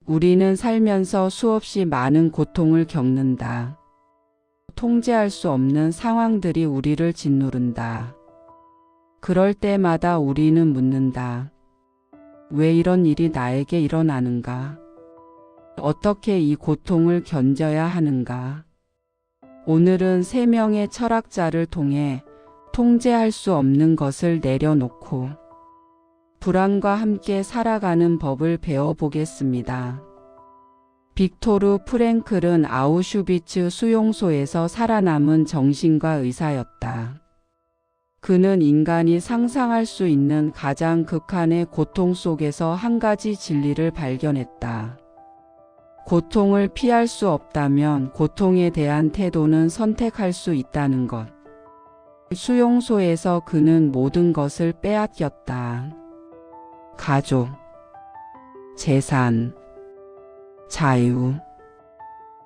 우리는 살면서 수없이 많은 고통을 겪는다. 통제할 수 없는 상황들이 우리를 짓누른다. 그럴 때마다 우리는 묻는다. 왜 이런 일이 나에게 일어나는가? 어떻게 이 고통을 견뎌야 하는가? 오늘은 3명의 철학자를 통해 통제할 수 없는 것을 내려놓고 불안과 함께 살아가는 법을 배워보겠습니다. 빅토르 프랭클은 아우슈비츠 수용소에서 살아남은 정신과 의사였다. 그는 인간이 상상할 수 있는 가장 극한의 고통 속에서 한 가지 진리를 발견했다. 고통을 피할 수 없다면 고통에 대한 태도는 선택할 수 있다는 것. 수용소에서 그는 모든 것을 빼앗겼다. 가족, 재산, 자유,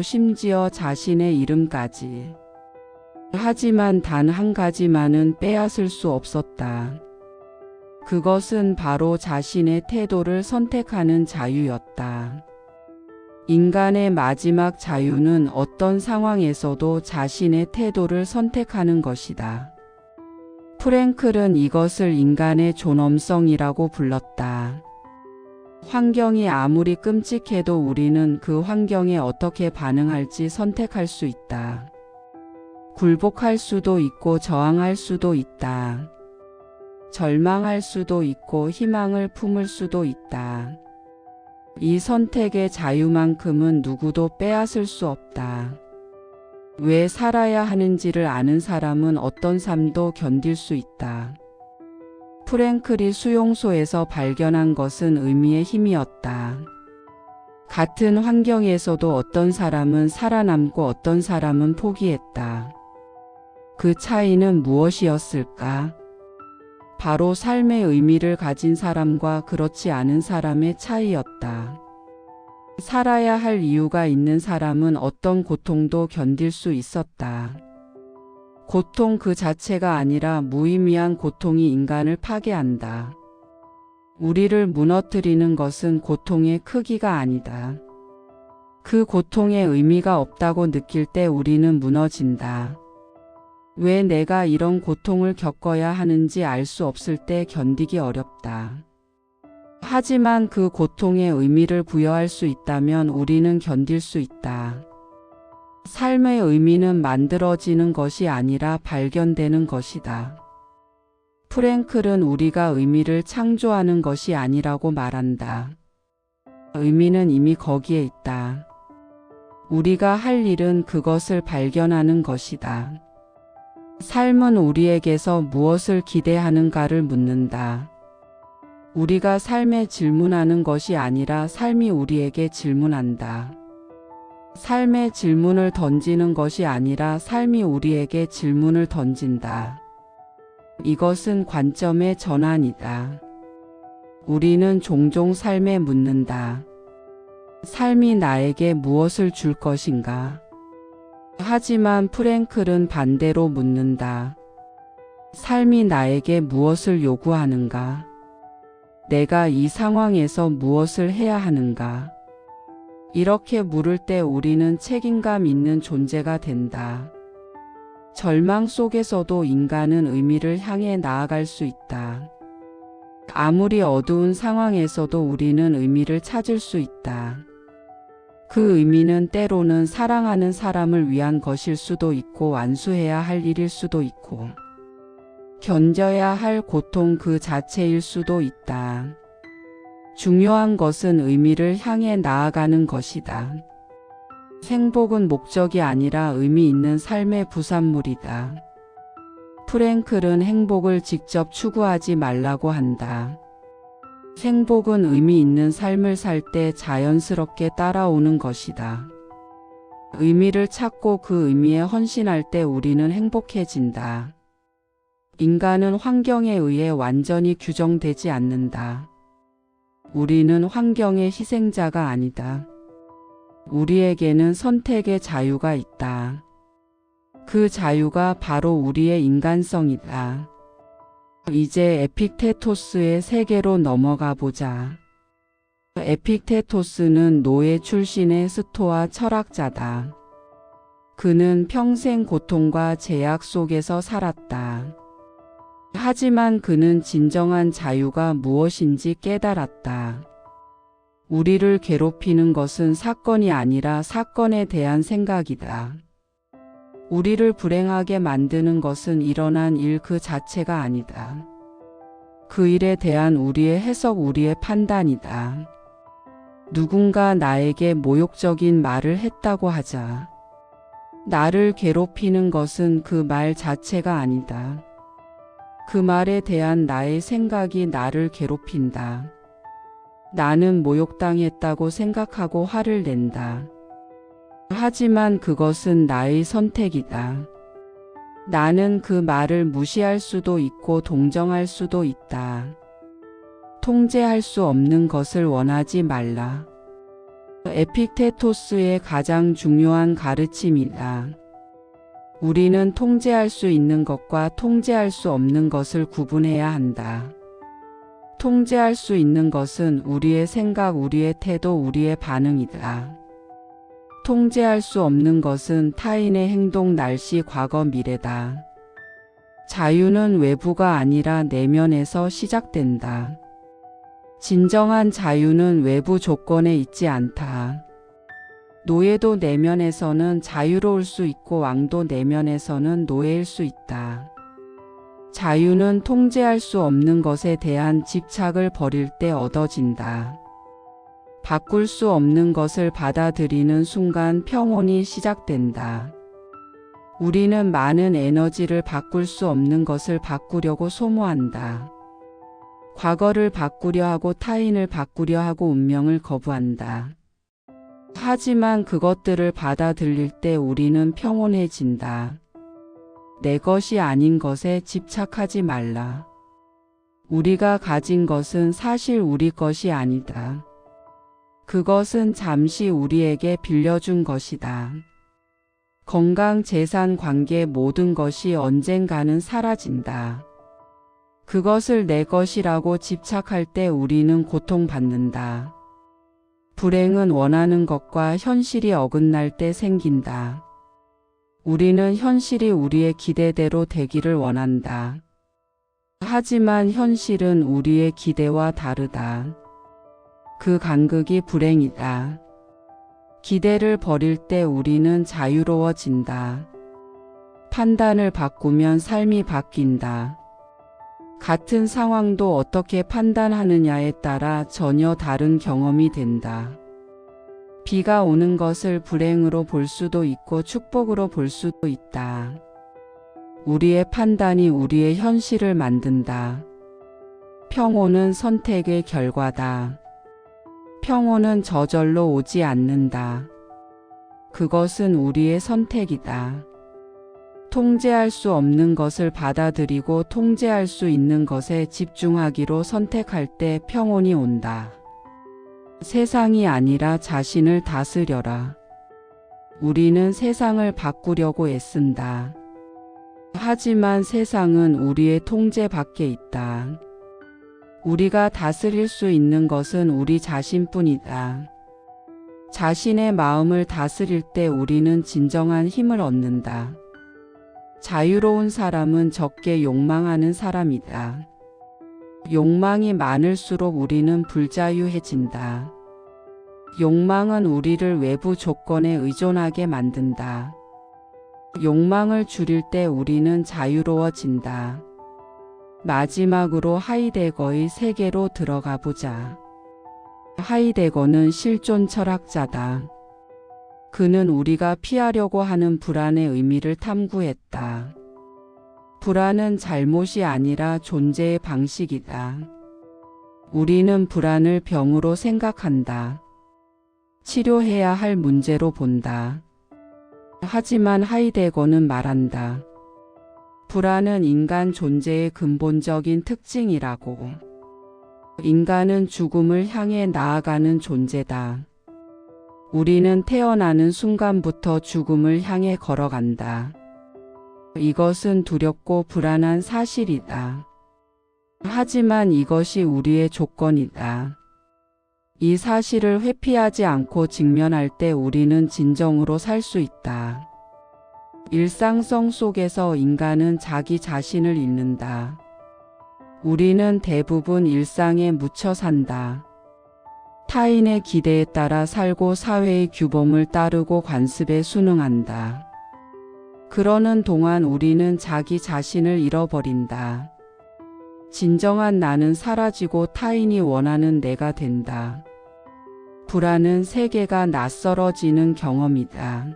심지어 자신의 이름까지. 하지만 단 한 가지만은 빼앗을 수 없었다. 그것은 바로 자신의 태도를 선택하는 자유였다. 인간의 마지막 자유는 어떤 상황에서도 자신의 태도를 선택하는 것이다. 프랭클은 이것을 인간의 존엄성이라고 불렀다. 환경이 아무리 끔찍해도 우리는 그 환경에 어떻게 반응할지 선택할 수 있다. 굴복할 수도 있고 저항할 수도 있다. 절망할 수도 있고 희망을 품을 수도 있다. 이 선택의 자유만큼은 누구도 빼앗을 수 없다. 왜 살아야 하는지를 아는 사람은 어떤 삶도 견딜 수 있다. 프랭클이 수용소에서 발견한 것은 의미의 힘이었다. 같은 환경에서도 어떤 사람은 살아남고 어떤 사람은 포기했다. 그 차이는 무엇이었을까? 바로 삶의 의미를 가진 사람과 그렇지 않은 사람의 차이였다. 살아야 할 이유가 있는 사람은 어떤 고통도 견딜 수 있었다. 고통 그 자체가 아니라 무의미한 고통이 인간을 파괴한다. 우리를 무너뜨리는 것은 고통의 크기가 아니다. 그 고통의 의미가 없다고 느낄 때 우리는 무너진다. 왜 내가 이런 고통을 겪어야 하는지 알 수 없을 때 견디기 어렵다. 하지만 그 고통의 의미를 부여할 수 있다면 우리는 견딜 수 있다. 삶의 의미는 만들어지는 것이 아니라 발견되는 것이다. 프랭클은 우리가 의미를 창조하는 것이 아니라고 말한다. 의미는 이미 거기에 있다. 우리가 할 일은 그것을 발견하는 것이다. 삶은 우리에게서 무엇을 기대하는가를 묻는다. 우리가 삶에 질문하는 것이 아니라 삶이 우리에게 질문한다. 삶의 질문을 던지는 것이 아니라 삶이 우리에게 질문을 던진다. 이것은 관점의 전환이다. 우리는 종종 삶에 묻는다. 삶이 나에게 무엇을 줄 것인가? 하지만 프랭클은 반대로 묻는다. 삶이 나에게 무엇을 요구하는가? 내가 이 상황에서 무엇을 해야 하는가? 이렇게 물을 때 우리는 책임감 있는 존재가 된다. 절망 속에서도 인간은 의미를 향해 나아갈 수 있다. 아무리 어두운 상황에서도 우리는 의미를 찾을 수 있다. 그 의미는 때로는 사랑하는 사람을 위한 것일 수도 있고 완수해야 할 일일 수도 있고 견뎌야 할 고통 그 자체일 수도 있다. 중요한 것은 의미를 향해 나아가는 것이다. 행복은 목적이 아니라 의미 있는 삶의 부산물이다. 프랭클은 행복을 직접 추구하지 말라고 한다. 행복은 의미 있는 삶을 살 때 자연스럽게 따라오는 것이다. 의미를 찾고 그 의미에 헌신할 때 우리는 행복해진다. 인간은 환경에 의해 완전히 규정되지 않는다. 우리는 환경의 희생자가 아니다. 우리에게는 선택의 자유가 있다. 그 자유가 바로 우리의 인간성이다. 이제 에픽테토스의 세계로 넘어가 보자. 에픽테토스는 노예 출신의 스토아 철학자다. 그는 평생 고통과 제약 속에서 살았다. 하지만 그는 진정한 자유가 무엇인지 깨달았다. 우리를 괴롭히는 것은 사건이 아니라 사건에 대한 생각이다. 우리를 불행하게 만드는 것은 일어난 일 그 자체가 아니다. 그 일에 대한 우리의 해석, 우리의 판단이다. 누군가 나에게 모욕적인 말을 했다고 하자. 나를 괴롭히는 것은 그 말 자체가 아니다. 그 말에 대한 나의 생각이 나를 괴롭힌다. 나는 모욕당했다고 생각하고 화를 낸다. 하지만 그것은 나의 선택이다. 나는 그 말을 무시할 수도 있고 동정할 수도 있다. 통제할 수 없는 것을 원하지 말라. 에픽테토스의 가장 중요한 가르침이다. 우리는 통제할 수 있는 것과 통제할 수 없는 것을 구분해야 한다. 통제할 수 있는 것은 우리의 생각, 우리의 태도, 우리의 반응이다. 통제할 수 없는 것은 타인의 행동, 날씨, 과거, 미래다. 자유는 외부가 아니라 내면에서 시작된다. 진정한 자유는 외부 조건에 있지 않다. 노예도 내면에서는 자유로울 수 있고 왕도 내면에서는 노예일 수 있다. 자유는 통제할 수 없는 것에 대한 집착을 버릴 때 얻어진다. 바꿀 수 없는 것을 받아들이는 순간 평온이 시작된다. 우리는 많은 에너지를 바꿀 수 없는 것을 바꾸려고 소모한다. 과거를 바꾸려 하고 타인을 바꾸려 하고 운명을 거부한다. 하지만 그것들을 받아들일 때 우리는 평온해진다. 내 것이 아닌 것에 집착하지 말라. 우리가 가진 것은 사실 우리 것이 아니다. 그것은 잠시 우리에게 빌려준 것이다. 건강, 재산, 관계, 모든 것이 언젠가는 사라진다. 그것을 내 것이라고 집착할 때 우리는 고통받는다. 불행은 원하는 것과 현실이 어긋날 때 생긴다. 우리는 현실이 우리의 기대대로 되기를 원한다. 하지만 현실은 우리의 기대와 다르다. 그 간극이 불행이다. 기대를 버릴 때 우리는 자유로워진다. 판단을 바꾸면 삶이 바뀐다. 같은 상황도 어떻게 판단하느냐에 따라 전혀 다른 경험이 된다. 비가 오는 것을 불행으로 볼 수도 있고 축복으로 볼 수도 있다. 우리의 판단이 우리의 현실을 만든다. 평온은 선택의 결과다. 평온은 저절로 오지 않는다. 그것은 우리의 선택이다. 통제할 수 없는 것을 받아들이고 통제할 수 있는 것에 집중하기로 선택할 때 평온이 온다. 세상이 아니라 자신을 다스려라. 우리는 세상을 바꾸려고 애쓴다. 하지만 세상은 우리의 통제 밖에 있다. 우리가 다스릴 수 있는 것은 우리 자신뿐이다. 자신의 마음을 다스릴 때 우리는 진정한 힘을 얻는다. 자유로운 사람은 적게 욕망하는 사람이다. 욕망이 많을수록 우리는 불자유해진다. 욕망은 우리를 외부 조건에 의존하게 만든다. 욕망을 줄일 때 우리는 자유로워진다. 마지막으로 하이데거의 세계로 들어가 보자. 하이데거는 실존 철학자다. 그는 우리가 피하려고 하는 불안의 의미를 탐구했다. 불안은 잘못이 아니라 존재의 방식이다. 우리는 불안을 병으로 생각한다. 치료해야 할 문제로 본다. 하지만 하이데거는 말한다. 불안은 인간 존재의 근본적인 특징이라고. 인간은 죽음을 향해 나아가는 존재다. 우리는 태어나는 순간부터 죽음을 향해 걸어간다. 이것은 두렵고 불안한 사실이다. 하지만 이것이 우리의 조건이다. 이 사실을 회피하지 않고 직면할 때 우리는 진정으로 살 수 있다. 일상성 속에서 인간은 자기 자신을 잃는다. 우리는 대부분 일상에 묻혀 산다. 타인의 기대에 따라 살고 사회의 규범을 따르고 관습에 순응한다. 그러는 동안 우리는 자기 자신을 잃어버린다. 진정한 나는 사라지고 타인이 원하는 내가 된다. 불안은 세계가 낯설어지는 경험이다.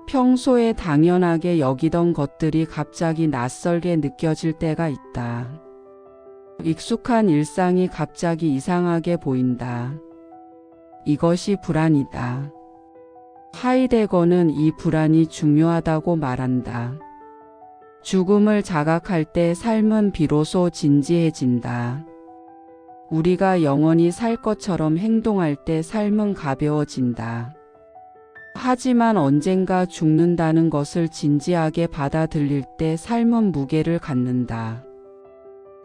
평소에 당연하게 여기던 것들이 갑자기 낯설게 느껴질 때가 있다. 익숙한 일상이 갑자기 이상하게 보인다. 이것이 불안이다. 하이데거는 이 불안이 중요하다고 말한다. 죽음을 자각할 때 삶은 비로소 진지해진다. 우리가 영원히 살 것처럼 행동할 때 삶은 가벼워진다. 하지만 언젠가 죽는다는 것을 진지하게 받아들일 때 삶은 무게를 갖는다.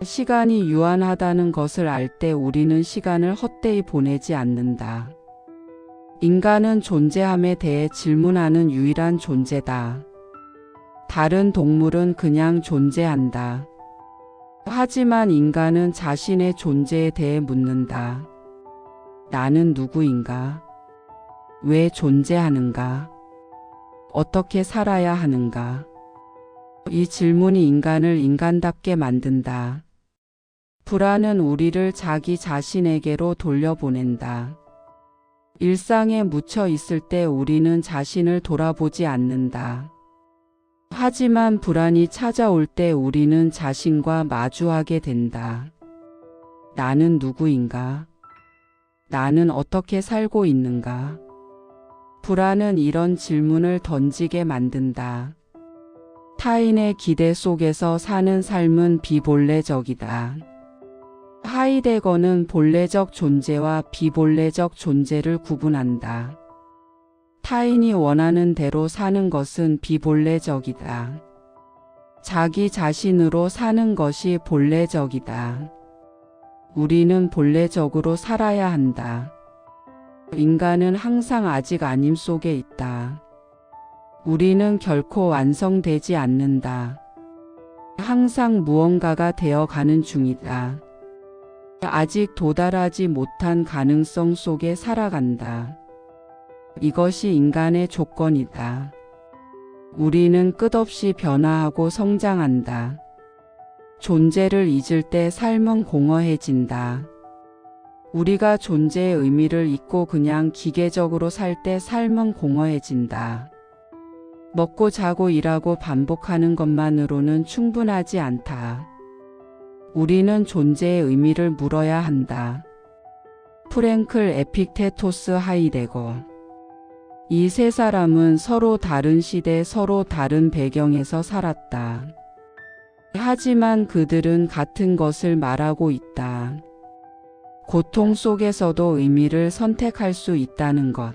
시간이 유한하다는 것을 알 때 우리는 시간을 헛되이 보내지 않는다. 인간은 존재함에 대해 질문하는 유일한 존재다. 다른 동물은 그냥 존재한다. 하지만 인간은 자신의 존재에 대해 묻는다. 나는 누구인가? 왜 존재하는가? 어떻게 살아야 하는가? 이 질문이 인간을 인간답게 만든다. 불안은 우리를 자기 자신에게로 돌려보낸다. 일상에 묻혀 있을 때 우리는 자신을 돌아보지 않는다. 하지만 불안이 찾아올 때 우리는 자신과 마주하게 된다. 나는 누구인가? 나는 어떻게 살고 있는가? 불안은 이런 질문을 던지게 만든다. 타인의 기대 속에서 사는 삶은 비본래적이다. 하이데거는 본래적 존재와 비본래적 존재를 구분한다. 타인이 원하는 대로 사는 것은 비본래적이다. 자기 자신으로 사는 것이 본래적이다. 우리는 본래적으로 살아야 한다. 인간은 항상 아직 아님 속에 있다. 우리는 결코 완성되지 않는다. 항상 무언가가 되어가는 중이다. 아직 도달하지 못한 가능성 속에 살아간다. 이것이 인간의 조건이다. 우리는 끝없이 변화하고 성장한다. 존재를 잊을 때 삶은 공허해진다. 우리가 존재의 의미를 잊고 그냥 기계적으로 살 때 삶은 공허해진다. 먹고 자고 일하고 반복하는 것만으로는 충분하지 않다. 우리는 존재의 의미를 물어야 한다. 프랭클, 에픽테토스, 하이데거. 이 세 사람은 서로 다른 시대, 서로 다른 배경에서 살았다. 하지만 그들은 같은 것을 말하고 있다. 고통 속에서도 의미를 선택할 수 있다는 것.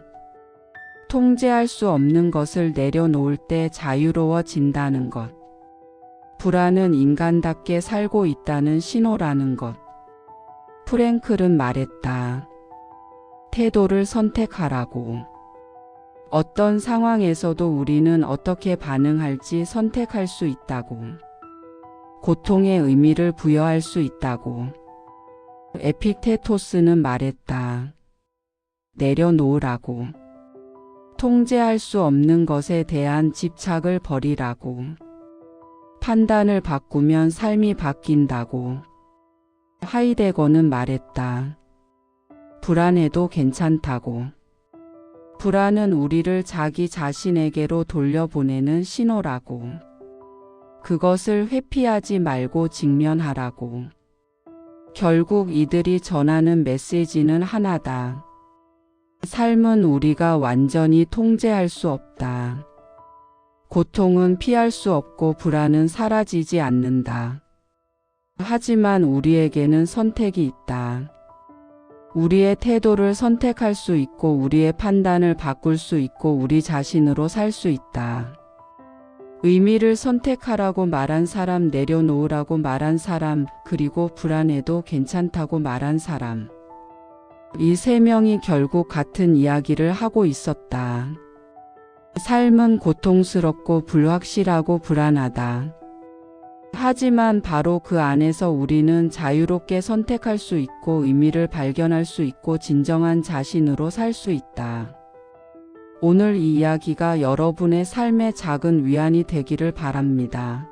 통제할 수 없는 것을 내려놓을 때 자유로워진다는 것. 불안은 인간답게 살고 있다는 신호라는 것. 프랭클은 말했다. 태도를 선택하라고. 어떤 상황에서도 우리는 어떻게 반응할지 선택할 수 있다고. 고통의 의미를 부여할 수 있다고. 에픽테토스는 말했다. 내려놓으라고. 통제할 수 없는 것에 대한 집착을 버리라고. 판단을 바꾸면 삶이 바뀐다고. 하이데거는 말했다. 불안해도 괜찮다고. 불안은 우리를 자기 자신에게로 돌려보내는 신호라고. 그것을 회피하지 말고 직면하라고. 결국 이들이 전하는 메시지는 하나다. 삶은 우리가 완전히 통제할 수 없다. 고통은 피할 수 없고 불안은 사라지지 않는다. 하지만 우리에게는 선택이 있다. 우리의 태도를 선택할 수 있고 우리의 판단을 바꿀 수 있고 우리 자신으로 살 수 있다. 의미를 선택하라고 말한 사람, 내려놓으라고 말한 사람, 그리고 불안해도 괜찮다고 말한 사람. 이 세 명이 결국 같은 이야기를 하고 있었다. 삶은 고통스럽고 불확실하고 불안하다. 하지만 바로 그 안에서 우리는 자유롭게 선택할 수 있고 의미를 발견할 수 있고 진정한 자신으로 살 수 있다. 오늘 이 이야기가 여러분의 삶의 작은 위안이 되기를 바랍니다.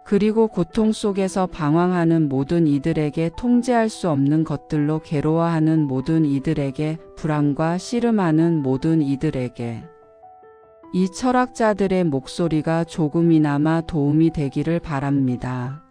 그리고 고통 속에서 방황하는 모든 이들에게, 통제할 수 없는 것들로 괴로워하는 모든 이들에게, 불안과 씨름하는 모든 이들에게 이 철학자들의 목소리가 조금이나마 도움이 되기를 바랍니다.